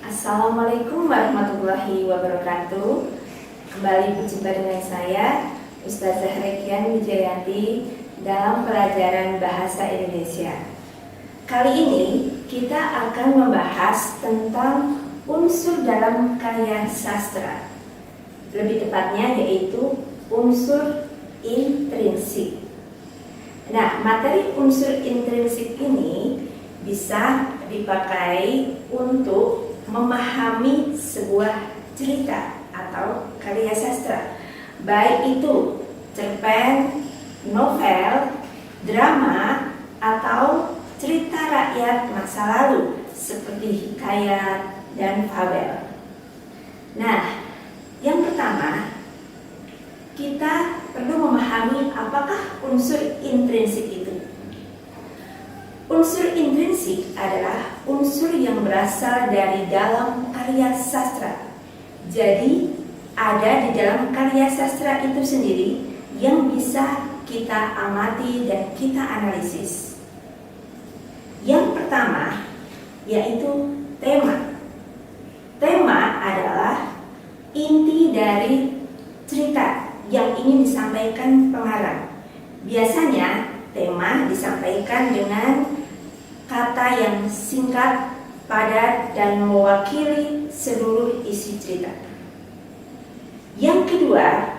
Assalamualaikum warahmatullahi wabarakatuh. Kembali berjumpa dengan saya, Ustazah Rekian Wijayanti dalam pelajaran Bahasa Indonesia. Kali ini kita akan membahas tentang unsur dalam karya sastra. Lebih tepatnya yaitu unsur intrinsik. Nah, materi unsur intrinsik ini bisa dipakai untuk memahami sebuah cerita atau karya sastra, baik itu cerpen, novel, drama, atau cerita rakyat masa lalu seperti hikayat dan fabel. Nah, yang pertama, kita perlu memahami apakah unsur intrinsik itu. Unsur intrinsik adalah unsur yang berasal dari dalam karya sastra. Jadi, ada di dalam karya sastra itu sendiri yang bisa kita amati dan kita analisis. Yang pertama, yaitu tema. Tema adalah inti dari cerita yang ingin disampaikan pengarang. Biasanya, tema disampaikan dengan kata yang singkat, padat, dan mewakili seluruh isi cerita. Yang kedua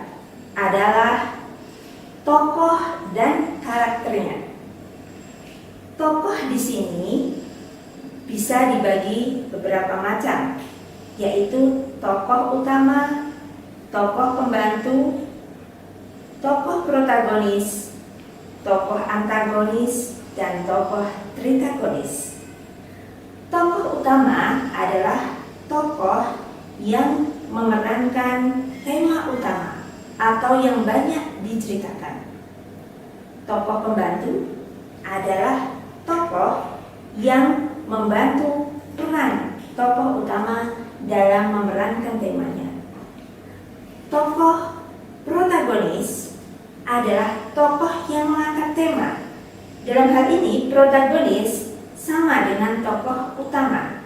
adalah tokoh dan karakternya. Tokoh di sini bisa dibagi beberapa macam, yaitu tokoh utama, tokoh pembantu, tokoh protagonis, tokoh antagonis, dan tokoh tritagonis. Tokoh utama adalah tokoh yang memerankan tema utama atau yang banyak diceritakan. Tokoh pembantu adalah tokoh yang membantu peran tokoh utama dalam memerankan temanya. Tokoh protagonis adalah tokoh yang mengangkat tema. Dalam hal ini, protagonis sama dengan tokoh utama.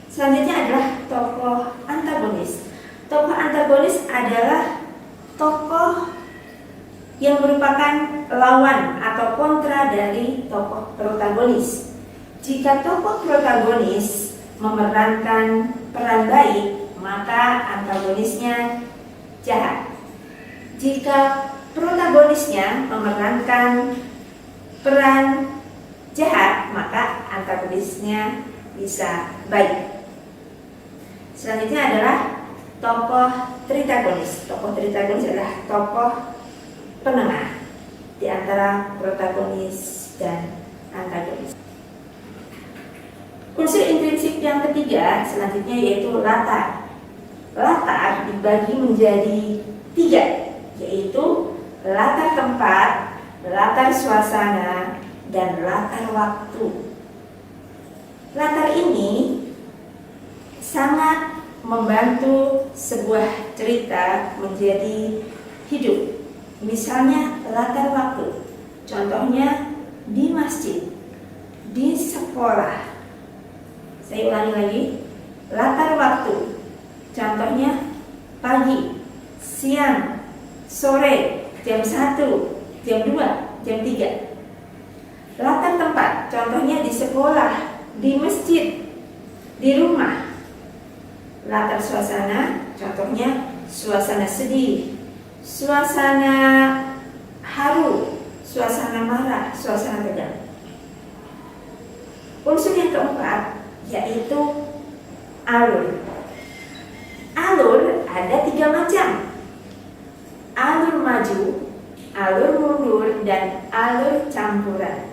Selanjutnya adalah tokoh antagonis. Tokoh antagonis adalah tokoh yang merupakan lawan atau kontra dari tokoh protagonis. Jika tokoh protagonis memerankan peran baik, maka antagonisnya jahat. Jika protagonisnya memerankan peran jahat, maka antagonisnya bisa baik. Selanjutnya adalah tokoh tritagonis. Tokoh tritagonis adalah tokoh penengah di antara protagonis dan antagonis. Unsur intrinsik yang ketiga selanjutnya yaitu latar. Latar dibagi menjadi 3, yaitu latar tempat, latar suasana, dan latar waktu. Latar ini sangat membantu sebuah cerita menjadi hidup. Misalnya latar waktu, contohnya di masjid, di sekolah. Saya ulangi lagi, latar waktu, contohnya pagi, siang, sore, jam 1, jam 2, jam 3. Latar tempat, contohnya di sekolah, di masjid, di rumah. Latar suasana, contohnya suasana sedih, suasana haru, suasana marah, suasana tegang. Unsur yang keempat yaitu alur. Alur ada 3 macam. Alur maju, alur mundur, dan alur campuran.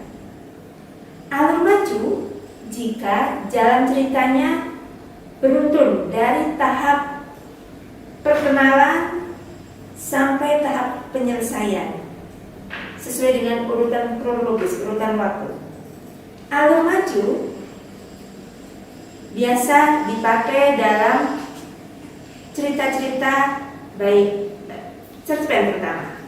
Alur maju jika jalan ceritanya beruntun dari tahap perkenalan sampai tahap penyelesaian sesuai dengan urutan kronologis, urutan waktu. Alur maju biasa dipakai dalam cerita-cerita baik cerpen pertama.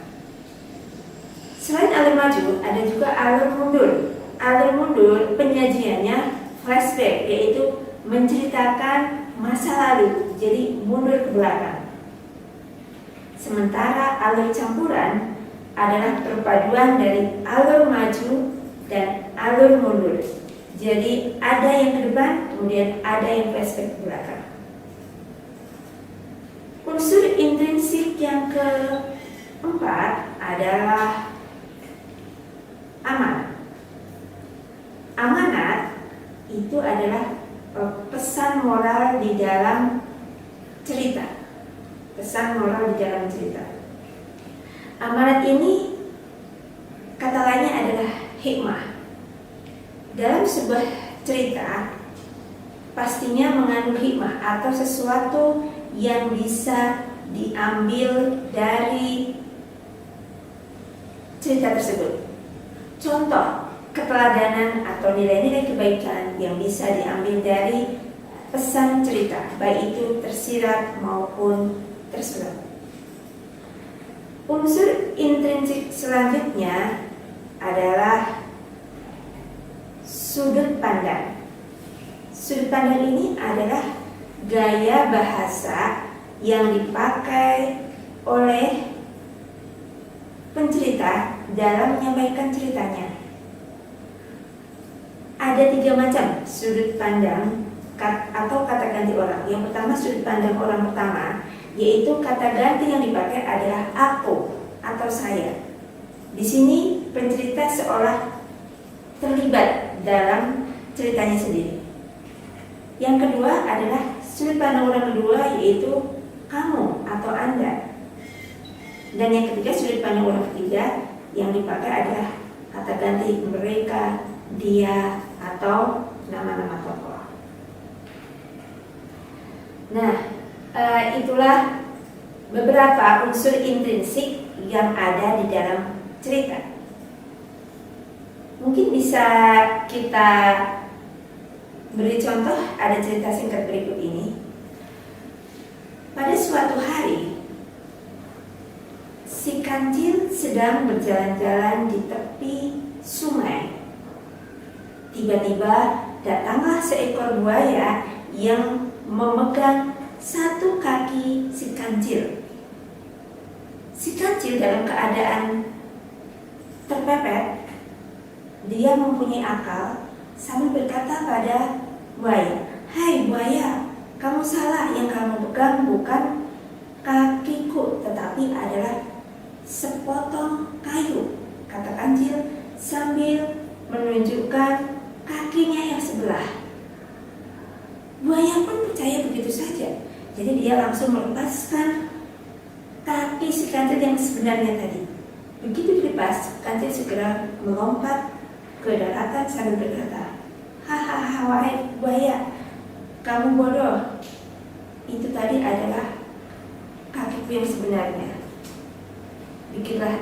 Selain alur maju, ada juga alur mundur. Alur mundur penyajiannya flashback, yaitu menceritakan masa lalu, jadi mundur ke belakang. Sementara alur campuran adalah perpaduan dari alur maju dan alur mundur. Jadi ada yang ke depan, kemudian ada yang flashback ke belakang. Unsur intrinsik yang keempat adalah amanat. Amanat itu adalah pesan moral di dalam cerita. Pesan moral di dalam cerita. Amanat ini kata lainnya adalah hikmah. Dalam sebuah cerita pastinya mengandung hikmah atau sesuatu yang bisa diambil dari cerita tersebut. Contoh keteladanan atau nilai-nilai kebaikan yang bisa diambil dari pesan cerita, baik itu tersirat maupun tersurat. Unsur intrinsik selanjutnya adalah sudut pandang. Sudut pandang ini adalah gaya bahasa yang dipakai oleh pencerita dalam menyampaikan ceritanya. Ada 3 macam sudut pandang atau kata ganti orang. Yang pertama, sudut pandang orang pertama, yaitu kata ganti yang dipakai adalah aku atau saya. Di sini pencerita seolah terlibat dalam ceritanya sendiri. Yang kedua adalah sudut pandang orang kedua, yaitu kamu atau Anda. Dan yang ketiga, sudut pandang orang ketiga yang dipakai adalah kata ganti mereka, dia, atau nama-nama tokoh. Nah, itulah beberapa unsur intrinsik yang ada di dalam cerita. Mungkin bisa kita beri contoh, ada cerita singkat berikut ini. Pada suatu hari, si kancil sedang berjalan-jalan di tepi sungai. Tiba-tiba datanglah seekor buaya yang memegang satu kaki si kancil. Si kancil dalam keadaan terpepet, dia mempunyai akal sambil berkata pada buaya, "Hai buaya, kamu salah, yang kamu pegang bukan kakiku, tetapi adalah sepotong kayu," kata kancil sambil menunjukkan kakinya yang sebelah. Buaya pun percaya begitu saja. Jadi dia langsung melepaskan kaki si kancil yang sebenarnya tadi. Begitu dilepas, kancil segera melompat ke daratan sambil berkata, "Hahaha, wahai buaya, kamu bodoh. Itu tadi adalah kakiku yang sebenarnya." Bikinlah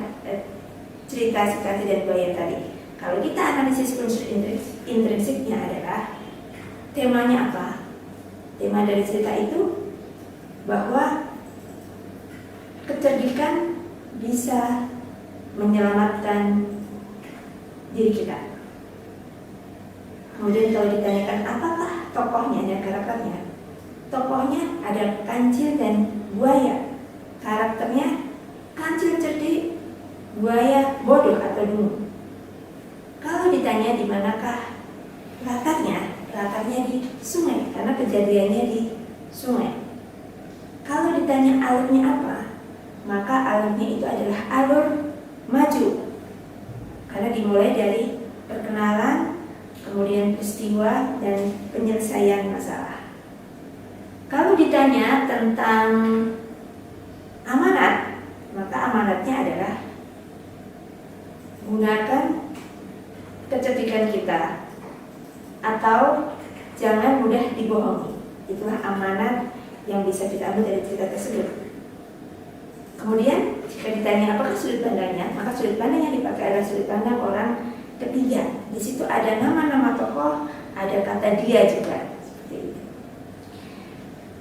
cerita si kancil dan buaya tadi. Kalau kita analisis unsur intrinsiknya adalah temanya apa? Tema dari cerita itu bahwa kecerdikan bisa menyelamatkan diri kita. Kemudian kalau ditanyakan apakah tokohnya dan karakternya, tokohnya ada kancil dan buaya. Karakternya kancil cerdik, buaya bodoh atau dungu. Kalau ditanya di manakah latarnya, latarnya di sungai karena kejadiannya di sungai. Kalau ditanya alurnya apa, maka alurnya itu adalah alur maju karena dimulai dari perkenalan, kemudian peristiwa dan penyelesaian masalah. Kalau ditanya tentang amanat, maka amanatnya adalah gunakan kecerdikan kita atau jangan mudah dibohongi. Itulah amanat yang bisa kita ambil dari cerita tersebut. Kemudian jika ditanya apakah sudut pandangnya, maka sudut pandang yang dipakai adalah sudut pandang orang ketiga. Di situ ada nama-nama tokoh, ada kata dia juga. Seperti itu.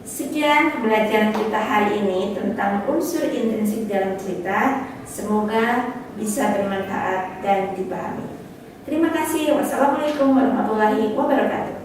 Sekian pembelajaran kita hari ini tentang unsur intrinsik dalam cerita. Semoga bisa bermanfaat dan dipahami. Terima kasih. Wassalamualaikum warahmatullahi wabarakatuh.